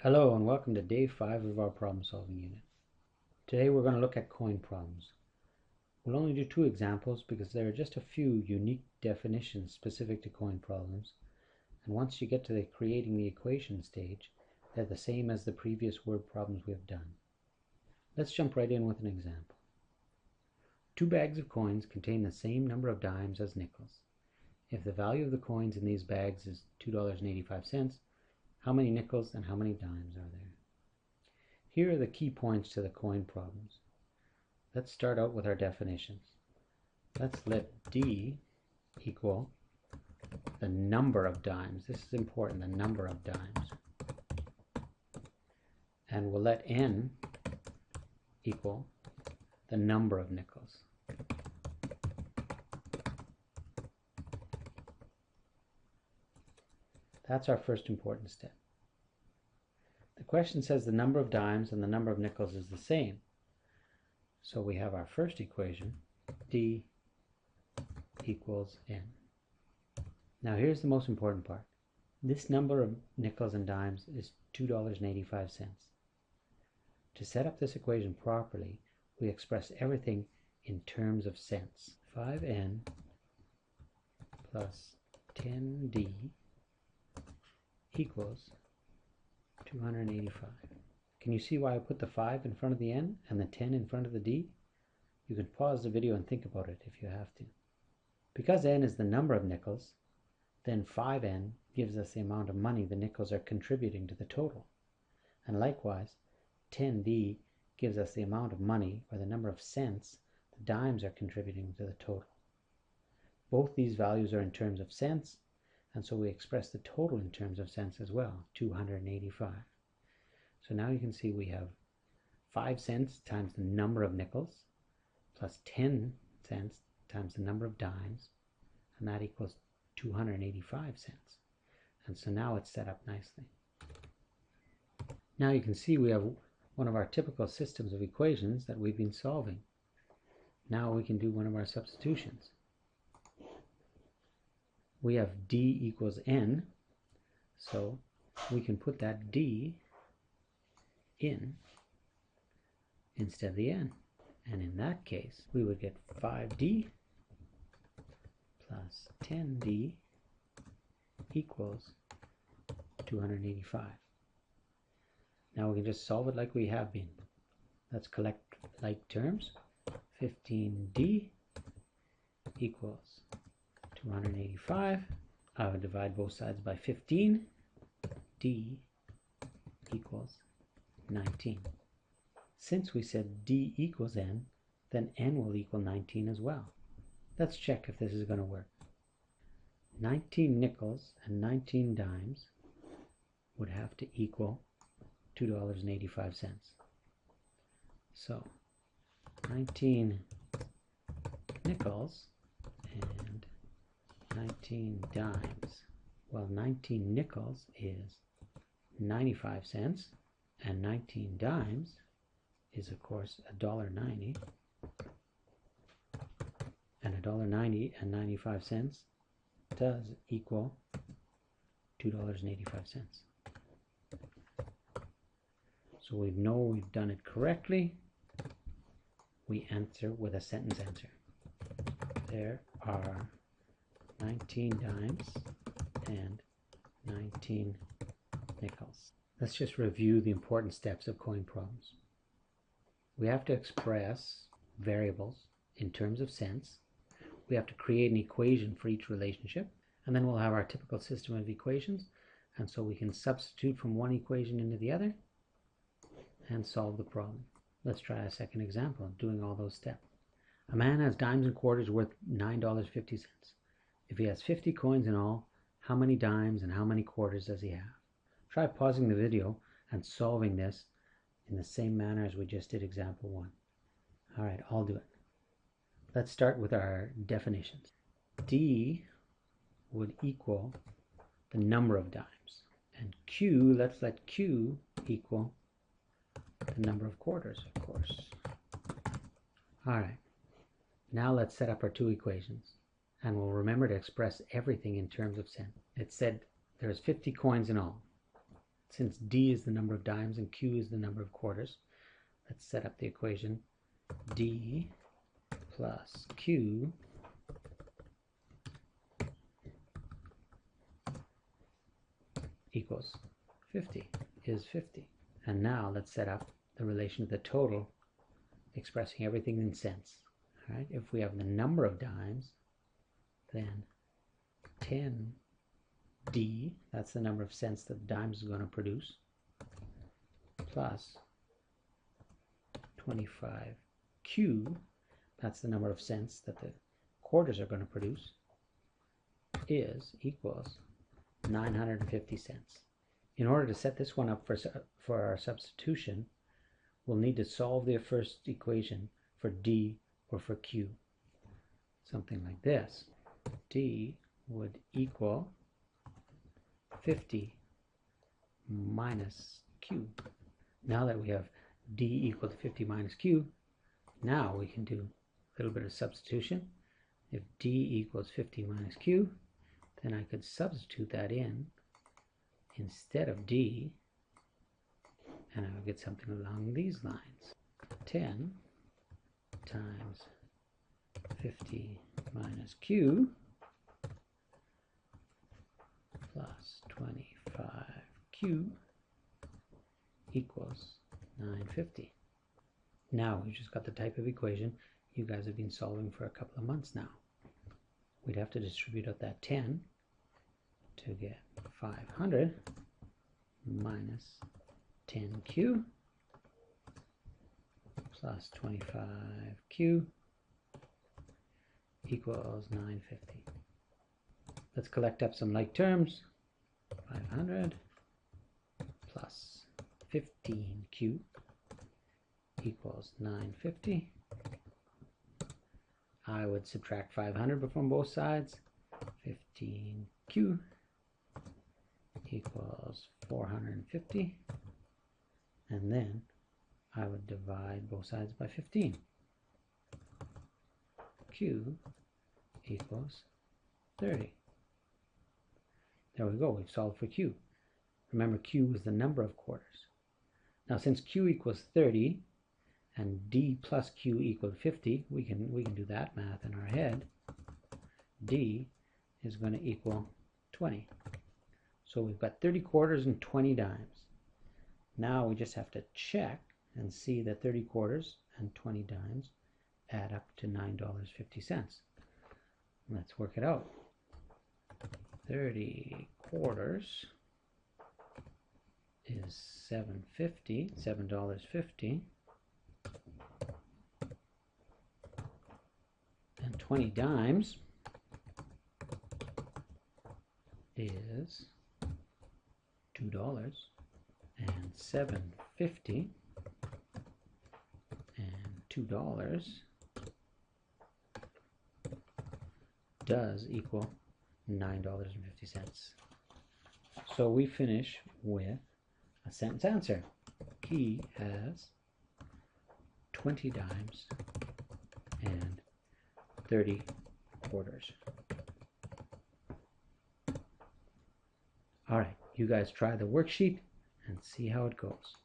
Hello and welcome to day 5 of our problem solving unit. Today we're going to look at coin problems. We'll only do 2 examples because there are just a few unique definitions specific to coin problems, and once you get to the creating the equation stage, they're the same as the previous word problems we have done. Let's jump right in with an example. 2 bags of coins contain the same number of dimes as nickels. If the value of the coins in these bags is $2.85, how many nickels and how many dimes are there? Here are the key points to the coin problems. Let's start out with our definitions. Let's let D equal the number of dimes. This is important, the number of dimes. And we'll let N equal the number of nickels. That's our first important step. The question says the number of dimes and the number of nickels is the same. So we have our first equation, D equals N. Now here's the most important part. This number of nickels and dimes is $2.85. To set up this equation properly, we express everything in terms of cents. 5N plus 10D equals 285. Can you see why I put the 5 in front of the N and the 10 in front of the D? You can pause the video and think about it if you have to. Because N is the number of nickels, then 5N gives us the amount of money the nickels are contributing to the total. And likewise, 10D gives us the amount of money, or the number of cents, the dimes are contributing to the total. Both these values are in terms of cents, and so we express the total in terms of cents as well, 285. So now you can see we have 5 cents times the number of nickels plus 10 cents times the number of dimes, and that equals 285 cents. And so now it's set up nicely. Now you can see we have one of our typical systems of equations that we've been solving. Now we can do one of our substitutions. We have D equals N, so we can put that D in instead of the N. And in that case, we would get 5D plus 10D equals 285. Now we can just solve it like we have been. Let's collect like terms. 15D equals 285. I would divide both sides by 15. D equals 19. Since we said D equals N, then N will equal 19 as well. Let's check if this is going to work. 19 nickels and 19 dimes would have to equal $2.85. So 19 nickels and 19 dimes. Well, 19 nickels is 95 cents, and 19 dimes is, of course, $1.90. And $1.90 and 95 cents does equal $2.85. So we know we've done it correctly. We answer with a sentence answer. There are 19 dimes and 19 nickels. Let's just review the important steps of coin problems. We have to express variables in terms of cents. We have to create an equation for each relationship, and then we'll have our typical system of equations, and so we can substitute from one equation into the other and solve the problem. Let's try a second example of doing all those steps. A man has dimes and quarters worth $9.50. If he has 50 coins in all, how many dimes and how many quarters does he have? Try pausing the video and solving this in the same manner as we just did example 1. All right, I'll do it. Let's start with our definitions. D would equal the number of dimes. And Q, let's let Q equal the number of quarters, of course. All right, now let's set up our 2 equations. And we'll remember to express everything in terms of cents. It said there's 50 coins in all. since D is the number of dimes and Q is the number of quarters, let's set up the equation D plus Q equals 50, is 50. And now let's set up the relation to the total, expressing everything in cents. All right, if we have the number of dimes, then 10D, that's the number of cents that dimes is going to produce, plus 25Q, that's the number of cents that the quarters are going to produce, equals 950 cents. In order to set this one up for our substitution, we'll need to solve the first equation for D or for Q. Something like this. D would equal 50 minus Q. Now that we have D equal to 50 minus Q, now we can do a little bit of substitution. If D equals 50 minus Q, then I could substitute that in instead of D, and I would get something along these lines. 10 times 50 minus Q plus 25Q equals 950. Now we just got the type of equation you guys have been solving for a couple of months now. We'd have to distribute out that 10 to get 500 minus 10Q plus 25Q equals 950. Let's collect up some like terms. 500 plus 15Q equals 950. I would subtract 500 from both sides. 15Q equals 450. And then I would divide both sides by 15. Q equals 30. There we go, we've solved for Q. Remember, Q is the number of quarters. Now since Q equals 30 and D plus Q equals 50, we can do that math in our head. D is going to equal 20. So we've got 30 quarters and 20 dimes. Now we just have to check and see that 30 quarters and 20 dimes add up to $9.50. Let's work it out. 30 quarters is $7.50. And 20 dimes is $2, and $7.50 and $2 does equal $9.50. So we finish with a sentence answer. He has 20 dimes and 30 quarters. All right, you guys try the worksheet and see how it goes.